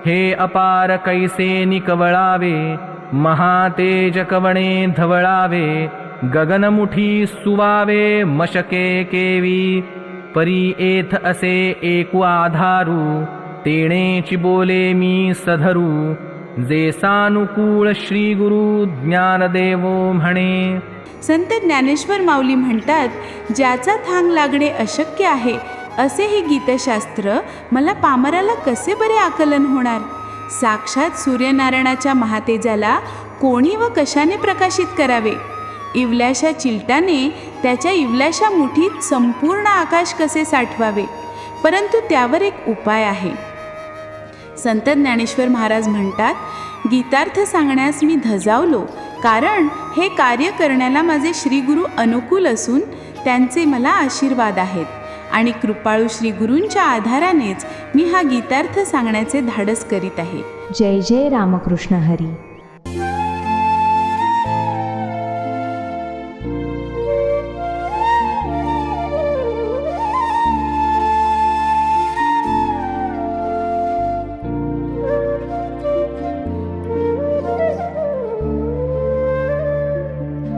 हे अपार कैसे निकवळावे, महातेज कवणे धवळावे, गगनमुठी सुवावे मशके केवी, परी एथ असे एकु आधारू, तेणेची बोले मी सधरू, जे सानुकूळ श्री गुरु ज्ञानदेवो म्हणे. संत ज्ञानेश्वर माऊली म्हणतात, ज्याचा थांग लागणे अशक्य आहे असे हे गीतशास्त्र मला पामराला कसे बरे आकलन होणार. साक्षात सूर्यनारायणाच्या महातेजाला कोणी व कशाने प्रकाशित करावे. इवल्याशा चिलटाने त्याच्या इवल्याशा मुठीत संपूर्ण आकाश कसे साठवावे. परंतु त्यावर एक उपाय आहे. संत ज्ञानेश्वर महाराज म्हणतात, गीतार्थ सांगण्यास मी धजावलो, कारण हे कार्य करण्याला माझे श्रीगुरू अनुकूल असून त्यांचे मला आशीर्वाद आहेत आणि कृपाळू श्रीगुरूंच्या आधारानेच मी हा गीतार्थ सांगण्याचे धाडस करीत आहे. जय जय रामकृष्ण हरी.